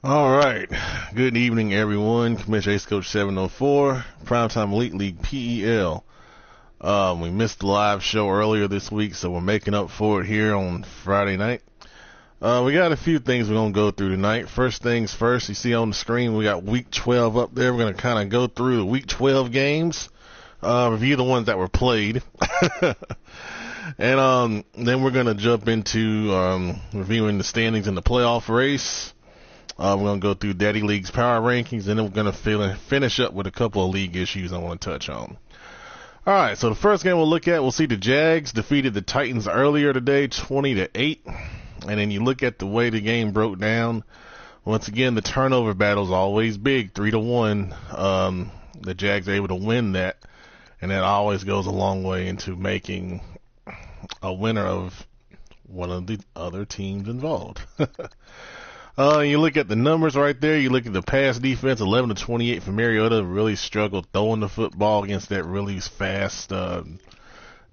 All right. Good evening, everyone. Commissioner Ace Coach 704, Primetime Elite League PEL. We missed the live show earlier this week, so we're making up for it here on Friday night. We got a few things we're going to go through tonight. First things first, you see on the screen, we got Week 12 up there. We're going to kind of go through the Week 12 games, review the ones that were played. And then we're going to jump into reviewing the standings in the playoff race. We're going to go through Daddy League's power rankings, and then we're going to finish up with a couple of league issues I want to touch on. All right, so the first game we'll look at, we'll see the Jags defeated the Titans earlier today, 20-8. And then you look at the way the game broke down. Once again, the turnover battle is always big, 3-1. The Jags are able to win that, and that always goes a long way into making a winner of one of the other teams involved. You look at the numbers right there. You look at the pass defense, 11-28 for Mariota. Really struggled throwing the football against that really fast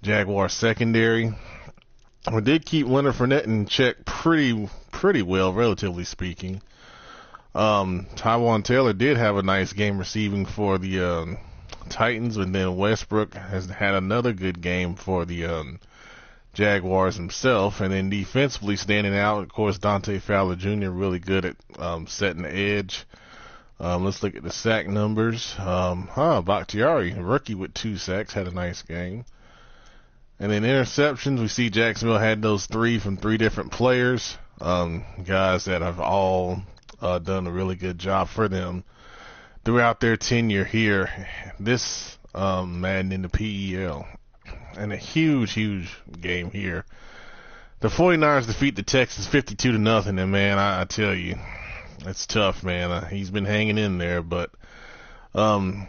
Jaguar secondary. We did keep Leonard Fournette in check pretty well, relatively speaking. Tywan Taylor did have a nice game receiving for the Titans, and then Westbrook has had another good game for the Jaguars himself. And then defensively standing out, of course, Dante Fowler Jr. really good at setting the edge. Let's look at the sack numbers. Bakhtiari, rookie with 2 sacks, had a nice game. And then interceptions, we see Jacksonville had those 3 from 3 different players, guys that have all done a really good job for them throughout their tenure here. This Madden in the PEL. And a huge game here. The 49ers defeat the Texans 52-0, and man, I tell you, it's tough, man. He's been hanging in there, but I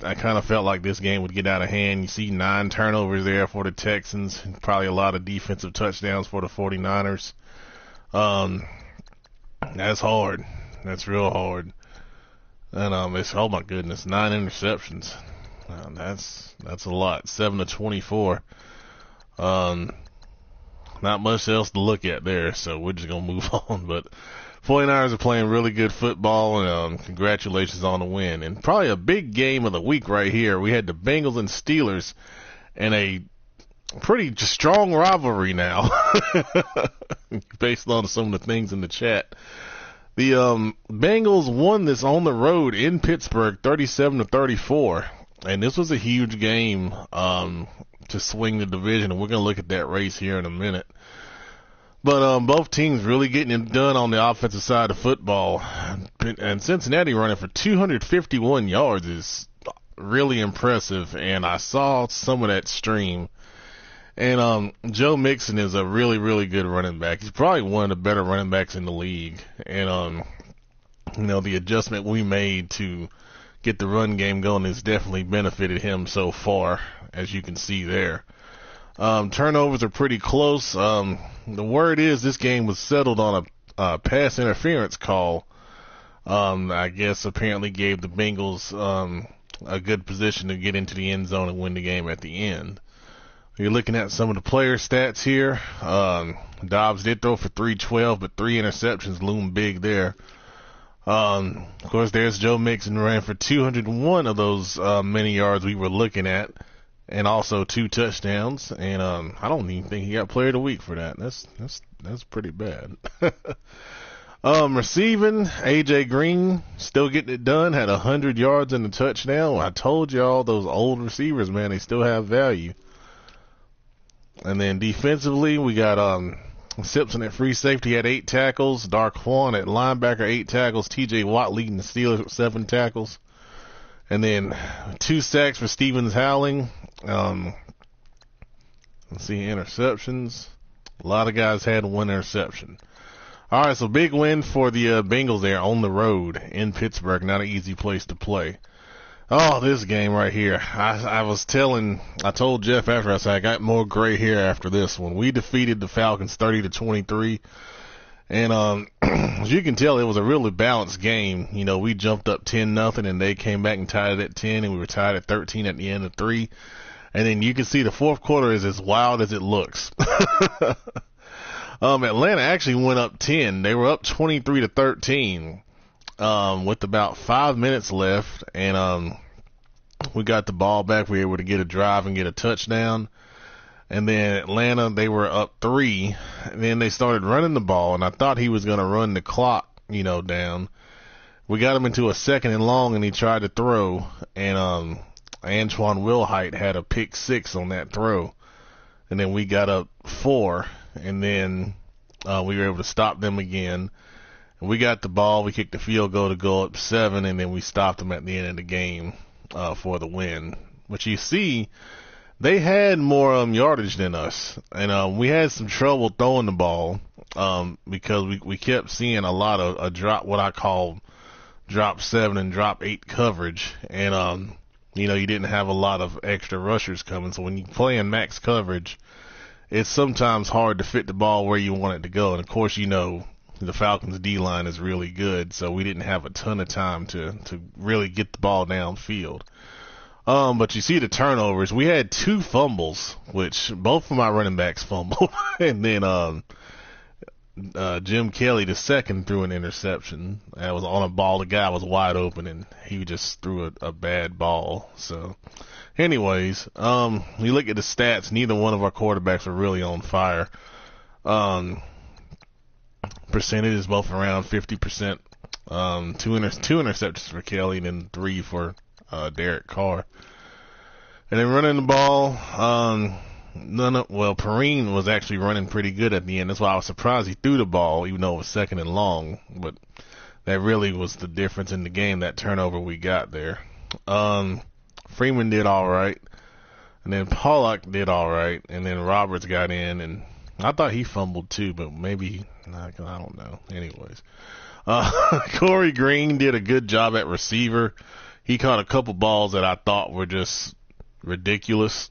kind of felt like this game would get out of hand. You see 9 turnovers there for the Texans, probably a lot of defensive touchdowns for the 49ers. That's hard. That's real hard. And it's, oh my goodness, 9 interceptions. That's a lot. 7-24. Not much else to look at there, so we're just gonna move on. But 49ers are playing really good football, and congratulations on the win. And probably a big game of the week right here. We had the Bengals and Steelers, and a pretty strong rivalry now, based on some of the things in the chat. The Bengals won this on the road in Pittsburgh, 37-34. And this was a huge game to swing the division, and we're going to look at that race here in a minute. But both teams really getting it done on the offensive side of football. And Cincinnati running for 251 yards is really impressive, and I saw some of that stream. And Joe Mixon is a really good running back. He's probably one of the better running backs in the league. And, the adjustment we made to get the run game going has definitely benefited him so far, as you can see there. Turnovers are pretty close. The word is this game was settled on a pass interference call. I guess apparently gave the Bengals a good position to get into the end zone and win the game at the end. You're looking at some of the player stats here. Dobbs did throw for 312, but 3 interceptions loom big there. Of course, there's Joe Mixon, ran for 201 of those many yards we were looking at, and also 2 touchdowns. And I don't even think he got Player of the Week for that. That's pretty bad. Receiving, AJ Green still getting it done. Had 100 yards and a touchdown. I told y'all those old receivers, man, they still have value. And then defensively, we got Simpson at free safety had 8 tackles. Darquan at linebacker, 8 tackles. T.J. Watt leading the Steelers with 7 tackles. And then 2 sacks for Stevens Howling. Let's see, interceptions. A lot of guys had 1 interception. All right, so big win for the Bengals there on the road in Pittsburgh. Not an easy place to play. Oh, this game right here. I told Jeff after, I said I got more gray hair after this one. We defeated the Falcons 30-23. And as you can tell, it was a really balanced game. We jumped up 10-0, and they came back and tied it at 10, and we were tied at 13 at the end of 3. And then you can see the fourth quarter is as wild as it looks. Atlanta actually went up 10. They were up 23-13 with about 5 minutes left, and we got the ball back. We were able to get a drive and get a touchdown. And then Atlanta, they were up 3, and then they started running the ball, and I thought he was going to run the clock, down. We got him into a 2nd and long, and he tried to throw, and Antoine Wilhite had a pick 6 on that throw. And then we got up 4, and then we were able to stop them again. And we got the ball, we kicked the field goal to go up 7, and then we stopped them at the end of the game for the win. But you see, they had more yardage than us, and we had some trouble throwing the ball because we kept seeing a lot of drop, what I call drop 7 and drop 8 coverage, and you didn't have a lot of extra rushers coming. So when you play in max coverage, it's sometimes hard to fit the ball where you want it to go. And of course, the Falcons' D-line is really good, so we didn't have a ton of time to really get the ball downfield. But you see the turnovers. We had 2 fumbles, which both of my running backs fumbled. And then Jim Kelly, the second, threw an interception. That was on a ball. The guy was wide open, and he just threw a bad ball. So, anyways, you look at the stats, neither one of our quarterbacks were really on fire. Percentage is both around 50%. 2 interceptions for Kelly, and then 3 for Derek Carr. And then running the ball, Perrine was actually running pretty good at the end. That's why I was surprised he threw the ball, even though it was 2nd and long. But that really was the difference in the game, that turnover we got there. Freeman did all right. And then Pollock did all right. And then Roberts got in, and I thought he fumbled too, but maybe, I don't know. Anyways. Corey Green did a good job at receiver. He caught a couple balls that I thought were just ridiculous.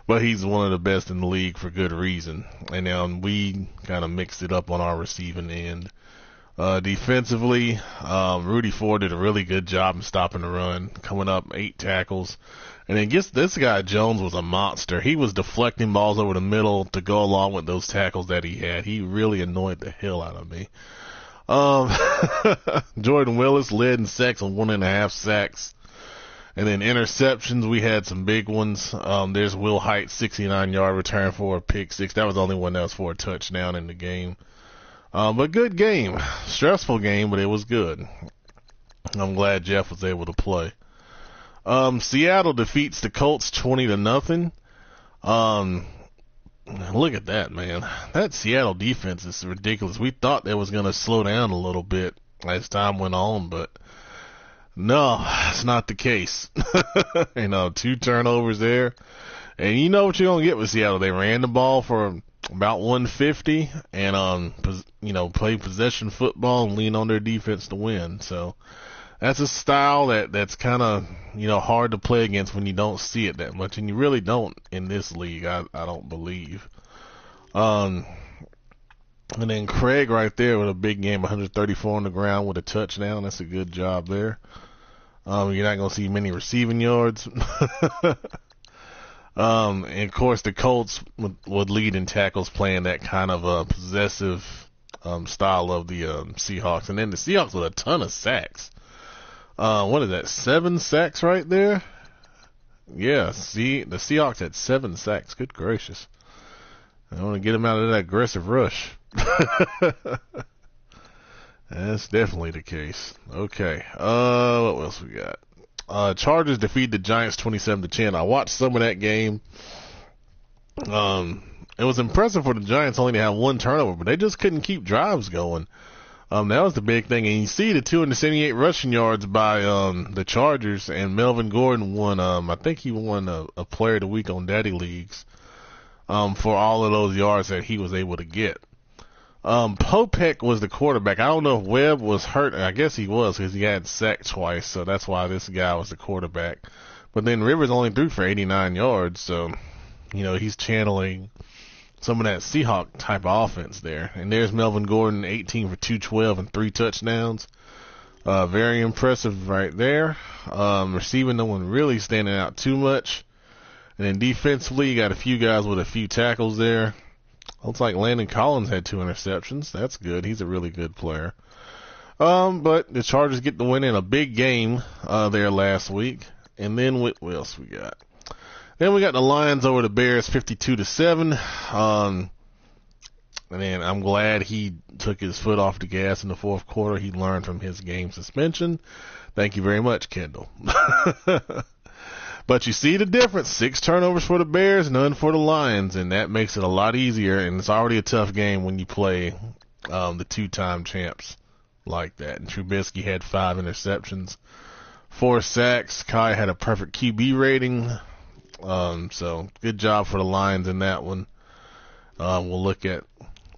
But he's one of the best in the league for good reason. And then we kind of mixed it up on our receiving end. Defensively, Rudy Ford did a really good job in stopping the run, coming up 8 tackles. And then this guy Jones was a monster. He was deflecting balls over the middle to go along with those tackles that he had. He really annoyed the hell out of me. Jordan Willis led in sacks on 1.5 sacks. And then interceptions, we had some big ones. There's Will Hite, 69-yard return for a pick 6. That was the only one that was for a touchdown in the game. But good game. Stressful game, but it was good. I'm glad Jeff was able to play. Seattle defeats the Colts 20-0. Look at that, man. That Seattle defense is ridiculous. We thought that was going to slow down a little bit as time went on, but no, it's not the case. 2 turnovers there. And you know what you're going to get with Seattle. They ran the ball for about 150 and, play possession football and lean on their defense to win. So that's a style that's kind of, hard to play against when you don't see it that much. And you really don't in this league, I don't believe. And then Craig right there with a big game, 134 on the ground with a touchdown. That's a good job there. You're not going to see many receiving yards. And of course the Colts would lead in tackles, playing that kind of possessive style of the Seahawks. And then the Seahawks with a ton of sacks. What is that, 7 sacks right there? Yeah, see, the Seahawks had 7 sacks. Good gracious. I want to get them out of that aggressive rush. That's definitely the case. Okay. What else we got? Chargers defeat the Giants 27-10. I watched some of that game. It was impressive for the Giants only to have 1 turnover, but they just couldn't keep drives going. That was the big thing. And you see the 278 rushing yards by the Chargers, and Melvin Gordon won, I think he won a player of the week on Daddy Leagues for all of those yards that he was able to get. Popek was the quarterback. I don't know if Webb was hurt. I guess he was because he had sacked twice, so that's why this guy was the quarterback. But then Rivers only threw for 89 yards, so, he's channeling some of that Seahawk type of offense there. And there's Melvin Gordon, 18 for 212 and 3 touchdowns. Very impressive right there. Receiving, no one really standing out too much. And then defensively, you got a few guys with a few tackles there. Looks like Landon Collins had 2 interceptions. That's good. He's a really good player. But the Chargers get the win in a big game there last week. And then what else we got? Then we got the Lions over the Bears 52-7. And then I'm glad he took his foot off the gas in the fourth quarter. He learned from his game suspension. Thank you very much, Kendall. But you see the difference. 6 turnovers for the Bears, none for the Lions, and that makes it a lot easier. And it's already a tough game when you play the 2-time champs like that. And Trubisky had 5 interceptions, 4 sacks. Kai had a perfect QB rating. So good job for the Lions in that one. We'll look at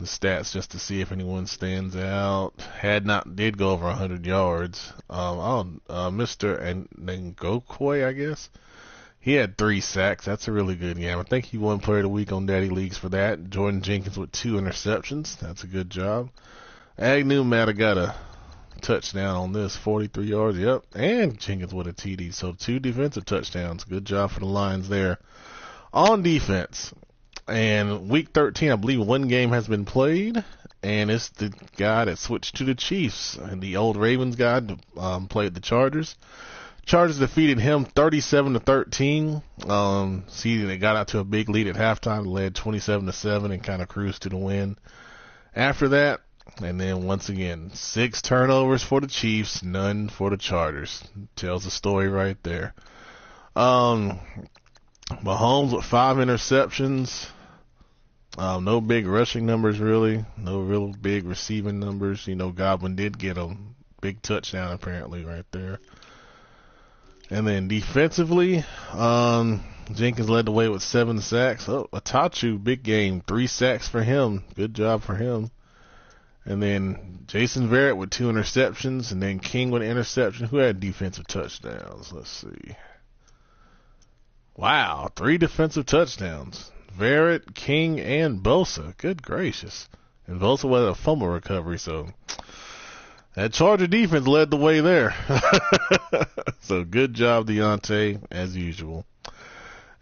the stats just to see if anyone stands out. Did go over 100 yards. Mr. Ngokwe, I guess. He had 3 sacks. That's a really good game. I think he won Player of the Week on Daddy Leagues for that. Jordan Jenkins with 2 interceptions. That's a good job. Agnew might have got a touchdown on this, 43 yards. Yep. And Jenkins with a TD. So 2 defensive touchdowns. Good job for the Lions there on defense. And week 13, I believe 1 game has been played. And it's the guy that switched to the Chiefs. And the old Ravens guy played the Chargers. Chargers defeated him 37-13. See, they got out to a big lead at halftime, led 27-7, and kind of cruised to the win after that. And then once again, 6 turnovers for the Chiefs, none for the Chargers. Tells the story right there. Mahomes with 5 interceptions. No big rushing numbers really. No real big receiving numbers. Godwin did get a big touchdown apparently right there. And then defensively, Jenkins led the way with 7 sacks. Oh, Atachu, big game, 3 sacks for him. Good job for him. And then Jason Verrett with 2 interceptions, and then King with an interception. Who had defensive touchdowns? Let's see. Wow, 3 defensive touchdowns. Verrett, King, and Bosa. Good gracious. And Bosa with a fumble recovery, so that Charger defense led the way there. So good job, Deontay, as usual.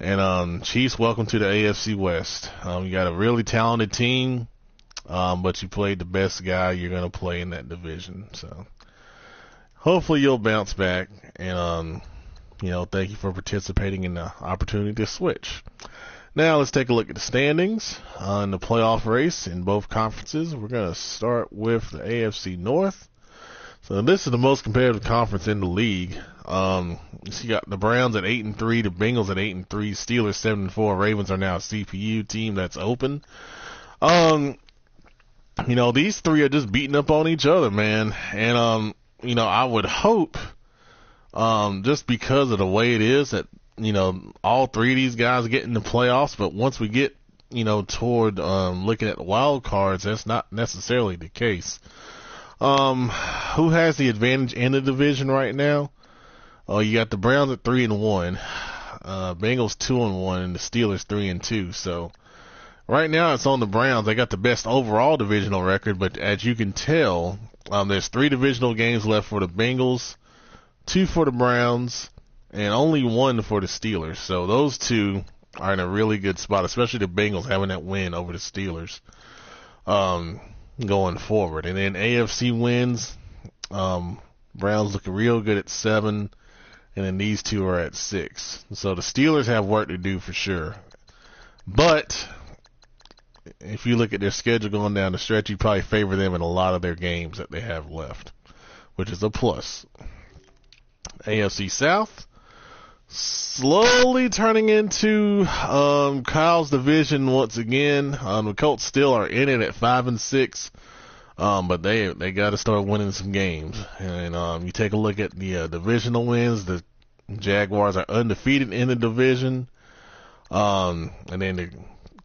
And Chiefs, welcome to the AFC West. You got a really talented team, but you played the best guy you're going to play in that division. So hopefully you'll bounce back. And, thank you for participating in the opportunity to switch. Now let's take a look at the standings in the playoff race in both conferences. We're going to start with the AFC North. So this is the most competitive conference in the league. You got the Browns at 8-3, the Bengals at 8-3, Steelers 7-4, Ravens are now a CPU team that's open. These 3 are just beating up on each other, man. And I would hope, just because of the way it is that all 3 of these guys get in the playoffs. But once we get toward looking at the wild cards, that's not necessarily the case. Who has the advantage in the division right now? You got the Browns at 3-1, Bengals 2-1, and the Steelers 3-2. So right now it's on the Browns. They got the best overall divisional record, but as you can tell, there's 3 divisional games left for the Bengals, 2 for the Browns, and only 1 for the Steelers. So those 2 are in a really good spot, especially the Bengals having that win over the Steelers. Going forward. And then AFC wins. Browns looking real good at 7, and then these 2 are at 6. So the Steelers have work to do for sure. But if you look at their schedule going down the stretch, you probably favor them in a lot of their games that they have left, which is a plus. AFC South, slowly turning into Kyle's division once again. The Colts still are in it at 5-6, but they got to start winning some games. And you take a look at the divisional wins. The Jaguars are undefeated in the division, and then the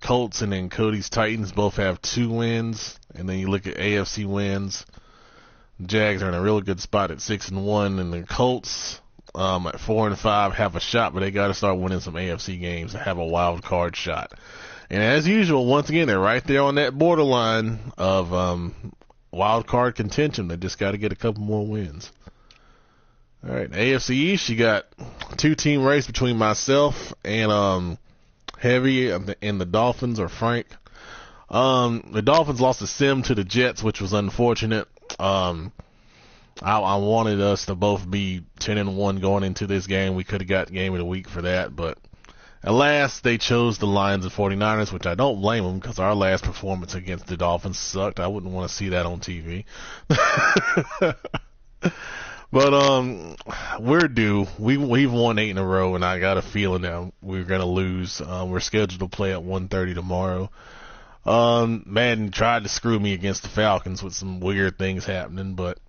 Colts and then Cody's Titans both have 2 wins. And then you look at AFC wins. Jags are in a really good spot at 6-1, and the Colts at 4-5 have a shot, but they got to start winning some AFC games to have a wild card shot. And as usual, once again, they're right there on that borderline of wild card contention. They just got to get a couple more wins. All right, AFC East, you got 2-team race between myself and Heavy and the Dolphins or Frank. The Dolphins lost a sim to the Jets, which was unfortunate. I wanted us to both be 10-1 going into this game. We could have got game of the week for that, but alas, they chose the Lions and 49ers, which I don't blame them because our last performance against the Dolphins sucked. I wouldn't want to see that on TV. But we're due. We've won 8 in a row, and I got a feeling that we're gonna lose. We're scheduled to play at 1:30 tomorrow. Madden tried to screw me against the Falcons with some weird things happening, but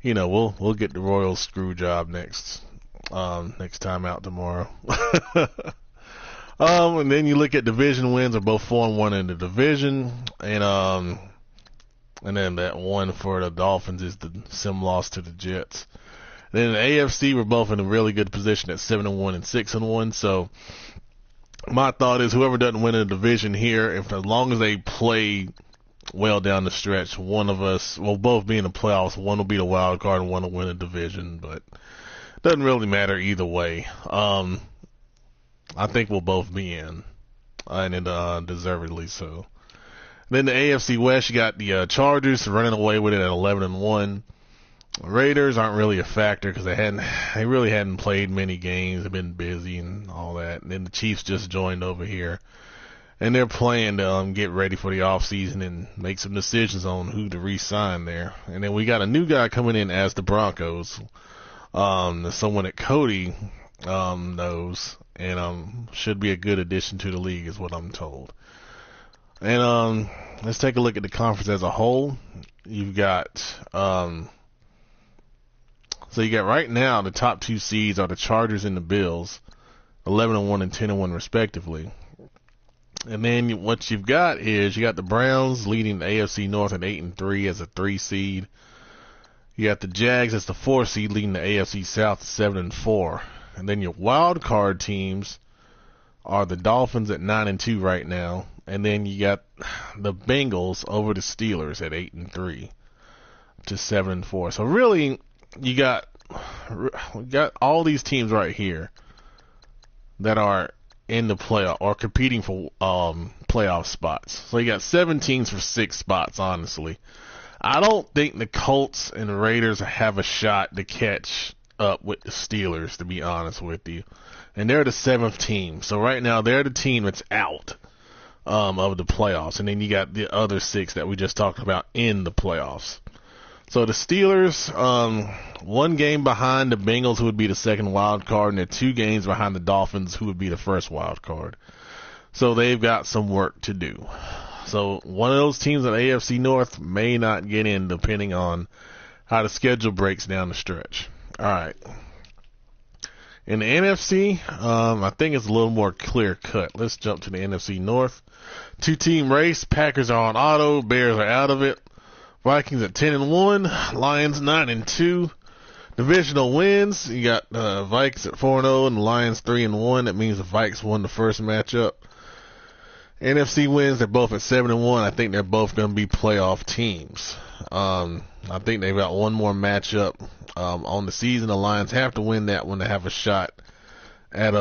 you know we'll get the royal screw job next time out tomorrow. And then you look at division wins are both 4-1 in the division, and then that one for the Dolphins is the sim loss to the Jets. Then in the AFC, we're both in a really good position at 7-1 and 6-1. So my thought is whoever doesn't win a division here, as long as they play well down the stretch, one of us will both be in the playoffs. One will be the wild card and one will win a division, but doesn't really matter either way. I think we'll both be in, and deservedly so. Then the AFC West, you got the Chargers running away with it at 11-1. Raiders aren't really a factor because they really hadn't played many games. They've been busy and all that. And then the Chiefs just joined over here, and they're playing to get ready for the offseason and make some decisions on who to re-sign there. And then we got a new guy coming in as the Broncos, someone that Cody knows, and should be a good addition to the league is what I'm told. And let's take a look at the conference as a whole. You've got so you got right now the top 2 seeds are the Chargers and the Bills, 11-1 and 10-1 respectively. And then what you've got is you got the Browns leading the AFC North at 8-3 as a 3 seed. You got the Jags as the 4 seed leading the AFC South at 7-4. And then your wild card teams are the Dolphins at 9-2 right now. And then you got the Bengals over the Steelers at 8-3 to 7-4. So really, we got all these teams right here that are in the playoff or competing for playoff spots. So you got 7 teams for 6 spots, honestly. I don't think the Colts and the Raiders have a shot to catch up with the Steelers, to be honest with you. And they're the 7th team. So right now they're the team that's out of the playoffs. And then you got the other 6 that we just talked about in the playoffs. So the Steelers, 1 game behind the Bengals, who would be the 2nd wild card, and they're 2 games behind the Dolphins, who would be the 1st wild card. So they've got some work to do. So one of those teams in the AFC North may not get in, depending on how the schedule breaks down the stretch. All right. In the NFC, I think it's a little more clear cut. Let's jump to the NFC North. 2-team race. Packers are on auto. Bears are out of it. Vikings at 10-1. Lions 9-2. Divisional wins. You got Vikings at 4-0 and the Lions 3-1. That means the Vikes won the first matchup. NFC wins. They're both at 7-1. I think they're both going to be playoff teams. I think they've got one more matchup on the season. The Lions have to win that one to have a shot at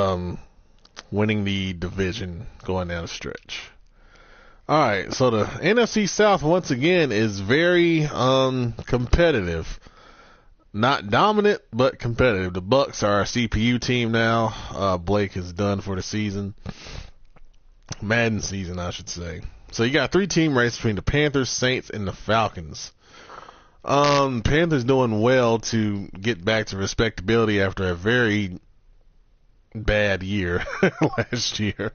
winning the division going down the stretch. All right, so the NFC South once again is very competitive. Not dominant, but competitive. The Bucks are our CPU team now. Blake is done for the season. Madden season, I should say. So you got a 3-team race between the Panthers, Saints, and the Falcons. Panthers doing well to get back to respectability after a very bad year last year.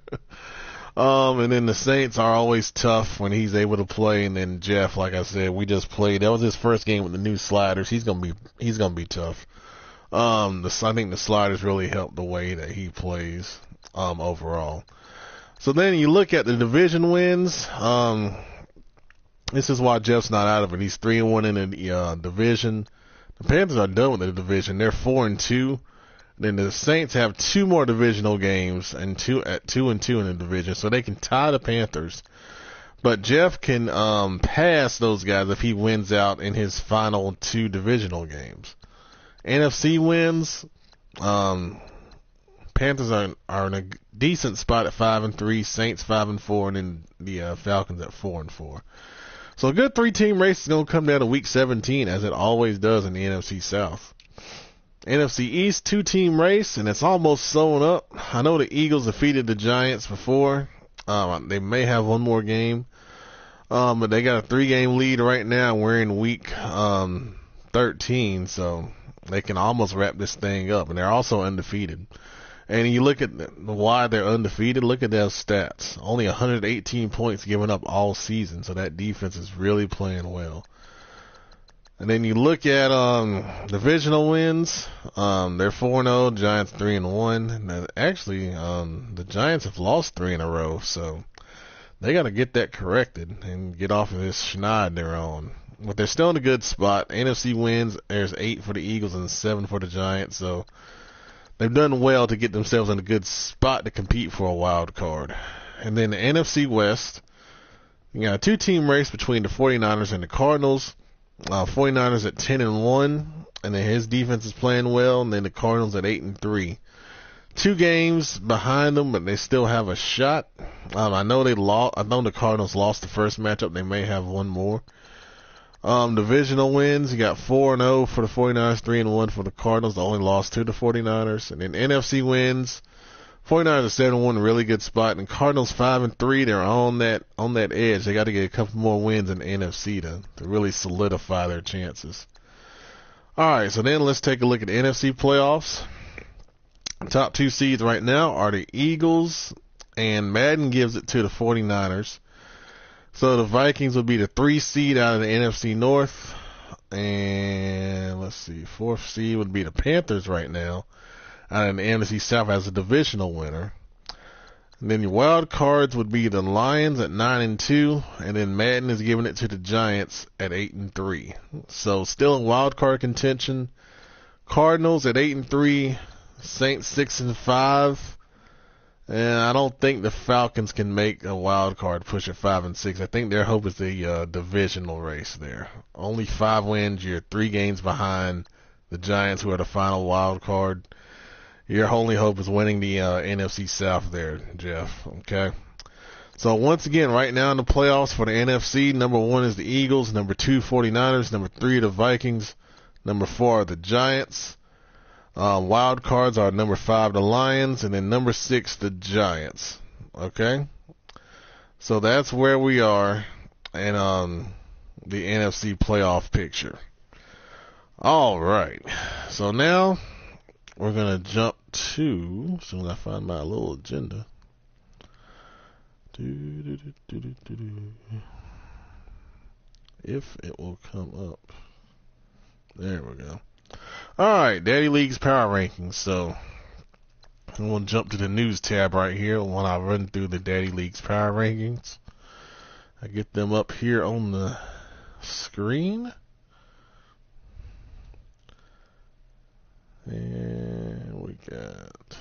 And then the Saints are always tough when he's able to play. And then Jeff, like I said, we just played. That was his first game with the new sliders. He's gonna be tough. I think the sliders really help the way that he plays overall. So then you look at the division wins. This is why Jeff's not out of it. He's 3-1 in the division. The Panthers are done with the division. They're 4-2. Then the Saints have 2 more divisional games and 2-2 in the division, so they can tie the Panthers. But Jeff can pass those guys if he wins out in his final 2 divisional games. NFC wins. Panthers are in a decent spot at 5-3, Saints 5-4, and then the Falcons at 4-4. So a good 3-team race is going to come down to Week 17, as it always does in the NFC South. NFC East 2-team race, and it's almost sewn up. I know the Eagles defeated the Giants before. They may have one more game, but they got a 3-game lead right now. We're in Week 13, so they can almost wrap this thing up, and they're also undefeated. And you look at why they're undefeated, look at their stats. Only 118 points given up all season, so that defense is really playing well. And then you look at divisional wins. They're 4-0, Giants 3-1. Actually, the Giants have lost 3 in a row, so they got to get that corrected and get off of this schneid they're on. But they're still in a good spot. NFC wins, there's 8 for the Eagles and 7 for the Giants, so they've done well to get themselves in a good spot to compete for a wild card. And then the NFC West, you got a 2-team race between the 49ers and the Cardinals. 49ers at 10-1, and then his defense is playing well, and then the Cardinals at 8-3. 2 games behind them, but they still have a shot. I know the Cardinals lost the first matchup. They may have one more. Divisional wins, you got 4-0 for the 49ers, 3-1 for the Cardinals. The only loss to the 49ers. And then NFC wins, 49ers are 7-1, really good spot. And Cardinals 5-3, they're on that edge. They got to get a couple more wins in the NFC to really solidify their chances. All right, so then let's take a look at the NFC playoffs. Top 2 seeds right now are the Eagles, and Madden gives it to the 49ers. So the Vikings will be the 3 seed out of the NFC North. And let's see, 4th seed would be the Panthers right now, out of the NFC South as a divisional winner. And then your wild cards would be the Lions at 9-2, and then Madden is giving it to the Giants at 8-3. So still in wild card contention. Cardinals at 8-3, Saints 6-5, and I don't think the Falcons can make a wild card push at 5-6. I think their hope is the divisional race there. Only 5 wins. You're 3 games behind the Giants, who are the final wild card. Your only hope is winning the NFC South there, Jeff. Okay. So once again, right now in the playoffs for the NFC, number 1 is the Eagles, number 2 49ers, number 3 the Vikings, number 4 are the Giants. Wild cards are number 5 the Lions, and then number 6 the Giants. Okay. So that's where we are in the NFC playoff picture. All right. So now we're going to jump to, as soon as I find my little agenda. If it will come up. There we go. Alright, Daddy League's Power Rankings. So I'm going to jump to the news tab right here when I run through the Daddy League's Power Rankings. I get them up here on the screen. And we got,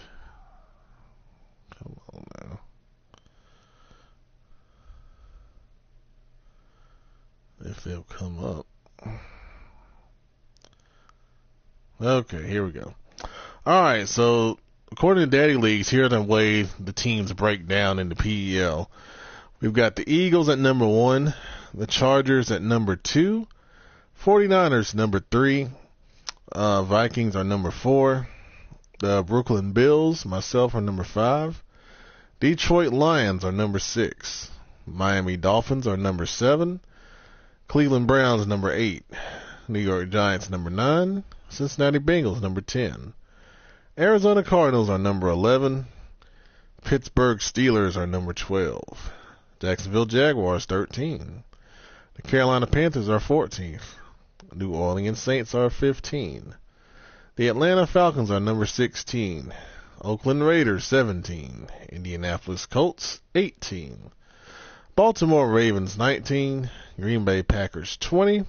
come on now. If they'll come up. Okay, here we go. Alright, so according to Daddy Leagues, here are the way the teams break down in the PEL. We've got the Eagles at number 1, the Chargers at number 2, 49ers number 3, Vikings are number 4. The Brooklyn Bills, myself, are number 5. Detroit Lions are number 6. Miami Dolphins are number 7. Cleveland Browns number 8. New York Giants number 9. Cincinnati Bengals number 10. Arizona Cardinals are number 11. Pittsburgh Steelers are number 12. Jacksonville Jaguars 13. The Carolina Panthers are 14th. New Orleans Saints are 15. The Atlanta Falcons are number 16. Oakland Raiders 17. Indianapolis Colts 18. Baltimore Ravens 19. Green Bay Packers 20.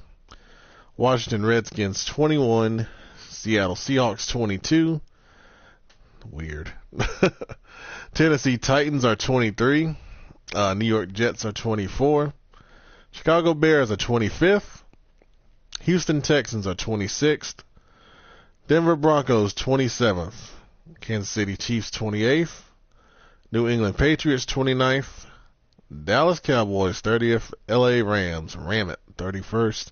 Washington Redskins 21. Seattle Seahawks 22. Weird. Tennessee Titans are 23. New York Jets are 24. Chicago Bears are 25th. Houston Texans are 26th. Denver Broncos 27th. Kansas City Chiefs 28th. New England Patriots 29th. Dallas Cowboys 30th. LA Rams, ram it, 31st.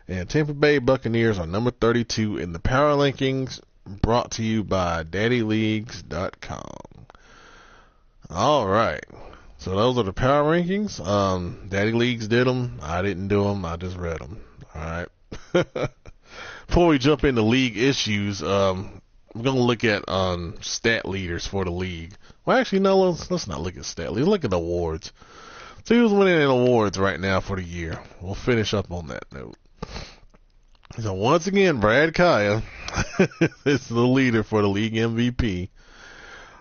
And Tampa Bay Buccaneers are number 32 in the power rankings, brought to you by DaddyLeagues.com. All right. So those are the power rankings. Daddy Leagues did them. I didn't do them. I just read them. All right. Before we jump into league issues, we're going to look at stat leaders for the league. Well, actually, no, let's not look at stat leaders. Look at awards. So who's winning in awards right now for the year? We'll finish up on that note. So once again, Brad Kaya is the leader for the league MVP.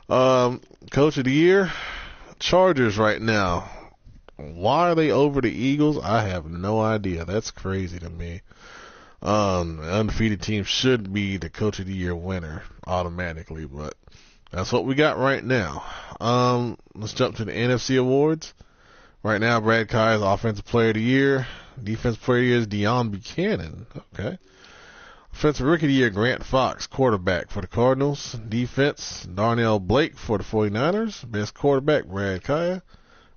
Coach of the year, Chargers right now. Why are they over the Eagles? I have no idea. That's crazy to me. Undefeated team should be the coach of the year winner automatically, but that's what we got right now. Let's jump to the NFC awards. Right now, Brad Kaya is offensive player of the year. Defensive player of the year is Deion Buchanan. Okay. Offensive rookie of the year, Grant Fox, quarterback for the Cardinals. Defense, Darnell Blake for the 49ers. Best quarterback, Brad Kaya.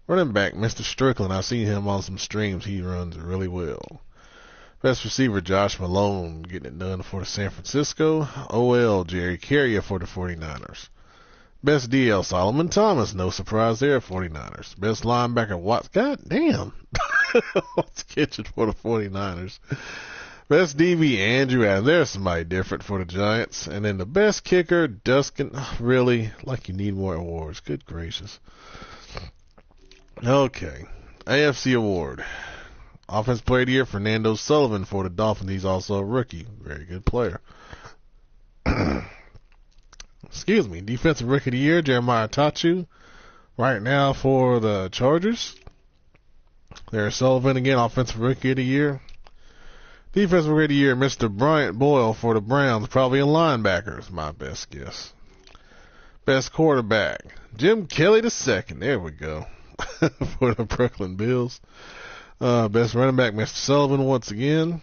Running back, Mr. Strickland. I've seen him on some streams. He runs really well. Best receiver, Josh Malone, getting it done for the San Francisco. OL, Jerry Carrier for the 49ers. Best DL, Solomon Thomas. No surprise there, 49ers. Best linebacker, Watts. God damn. Watts Kitchen for the 49ers. Best DB, Andrew Adams. There's somebody different for the Giants. And then the best kicker, Dustin. Really? Like you need more awards. Good gracious. Okay. AFC award. Offensive player of the year, Fernando Sullivan for the Dolphins. He's also a rookie. Very good player. Excuse me. Defensive rookie of the year, Jeremiah Tachu. Right now for the Chargers. There's Sullivan again, offensive rookie of the year. Defensive rookie of the year, Mr. Bryant Boyle for the Browns. Probably a linebacker is my best guess. Best quarterback, Jim Kelly II. There we go. For the Brooklyn Bills. Best running back, Mr. Sullivan once again.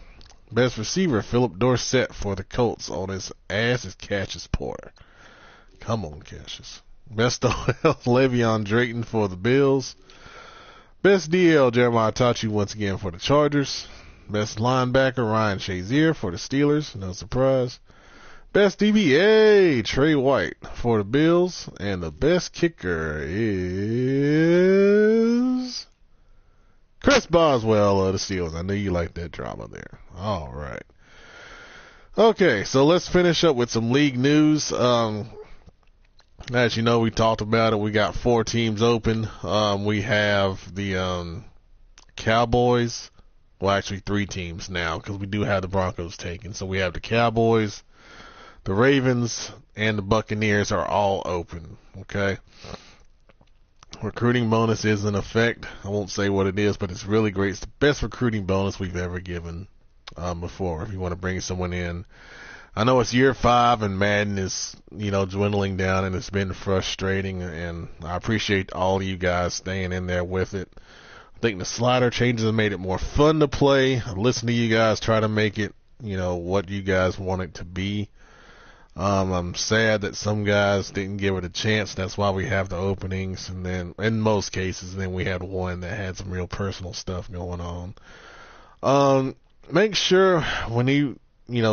Best receiver, Philip Dorsett for the Colts. On his ass is Cassius Porter. Come on, Cassius. Best OL, Le'Veon Drayton for the Bills. Best DL, Jeremiah Tachi once again for the Chargers. Best linebacker, Ryan Shazier for the Steelers. No surprise. Best DBA, Trey White for the Bills. And the best kicker is Chris Boswell of the Steelers. I knew you liked that drama there. All right. Okay, so let's finish up with some league news. As you know, we talked about it. We got 4 teams open. We have the Cowboys. Well, actually 3 teams now because we do have the Broncos taken. So we have the Cowboys, the Ravens, and the Buccaneers are all open. Okay. Recruiting bonus is in effect. I won't say what it is, but it's really great. It's the best recruiting bonus we've ever given before. If you want to bring someone in, I know it's year 5 and Madden is, dwindling down and it's been frustrating. And I appreciate all of you guys staying in there with it. I think the slider changes have made it more fun to play. I listen to you guys try to make it, what you guys want it to be. I'm sad that some guys didn't give it a chance. That's why we have the openings. And then in most cases, then we had one that had some real personal stuff going on. Make sure when you,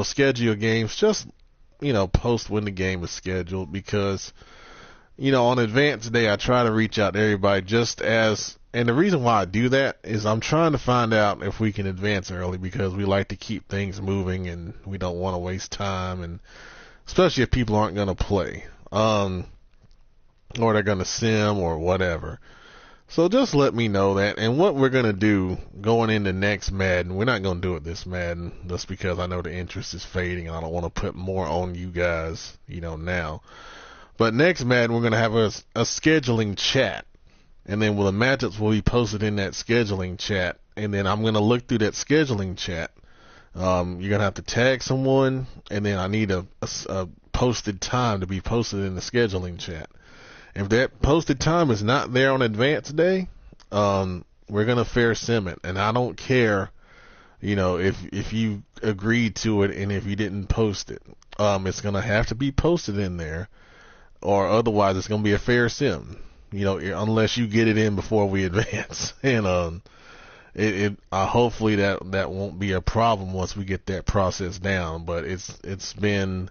schedule your games, just, post when the game is scheduled because, on advance day, I try to reach out to everybody and the reason why I do that is I'm trying to find out if we can advance early because we like to keep things moving and we don't want to waste time and especially if people aren't going to play, or they're going to sim or whatever. So just let me know that. And what we're going to do going into next Madden, we're not going to do it this Madden just because I know the interest is fading and I don't want to put more on you guys, now. But next Madden, we're going to have a scheduling chat. And then the matchups will be posted in that scheduling chat. And then I'm going to look through that scheduling chat. You're going to have to tag someone, and then I need a posted time to be posted in the scheduling chat. If that posted time is not there on advance day, we're going to fair sim it. And I don't care, if you agreed to it and if you didn't post it. It's going to have to be posted in there. or otherwise it's going to be a fair sim. Unless you get it in before we advance, and hopefully that won't be a problem once we get that process down. But it's been,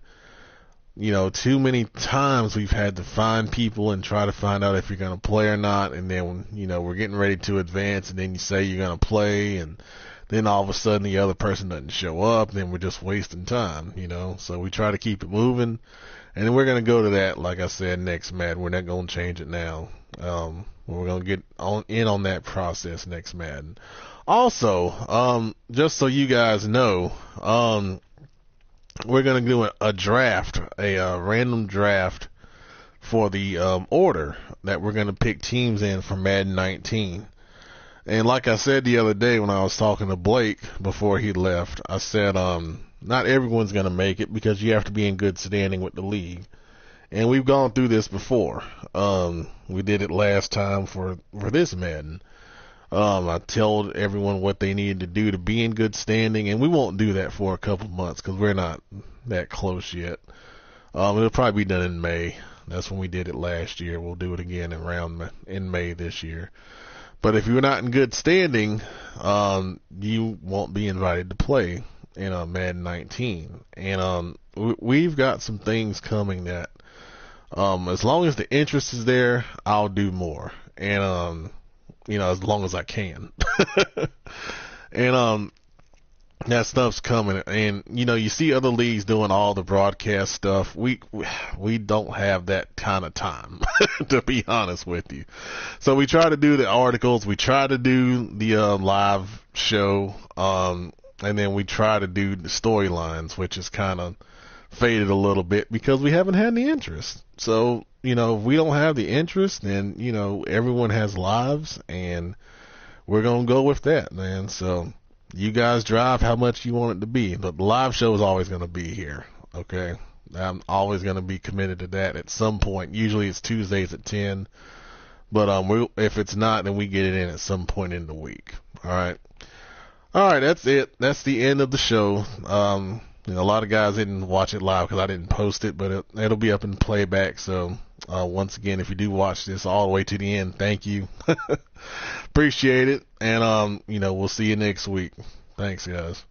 too many times we've had to find people and try to find out if you're going to play or not, and then we're getting ready to advance, and then you say you're going to play, and then all of a sudden the other person doesn't show up, and then we're just wasting time, So we try to keep it moving, and then we're going to go to that, like I said, next Madden. We're not going to change it now. We're going to get on that process next Madden. Also, just so you guys know, we're going to do a draft, a random draft for the order that we're going to pick teams in for Madden 19. And like I said the other day when I was talking to Blake before he left, I said not everyone's going to make it because you have to be in good standing with the league. And we've gone through this before. We did it last time for this Madden. I told everyone what they needed to do to be in good standing, and we won't do that for a couple months because we're not that close yet. It'll probably be done in May. That's when we did it last year. We'll do it again in May this year. But if you're not in good standing, you won't be invited to play in Madden 19. And we've got some things coming that, as long as the interest is there, I'll do more. And as long as I can. And that stuff's coming. And you see other leagues doing all the broadcast stuff. We don't have that kind of time, to be honest with you. So we try to do the articles, we try to do the live show, and then we try to do the storylines, which is kind of faded a little bit because we haven't had the interest. So if we don't have the interest, then everyone has lives, and we're gonna go with that, man. So you guys drive how much you want it to be, but the live show is always gonna be here. Okay, I'm always gonna be committed to that at some point. Usually it's Tuesdays at 10, but if it's not, then we get it in at some point in the week. All right, that's it. That's the end of the show. A lot of guys didn't watch it live because I didn't post it, but it'll be up in playback. So once again, if you do watch this all the way to the end, thank you. Appreciate it. And we'll see you next week. Thanks, guys.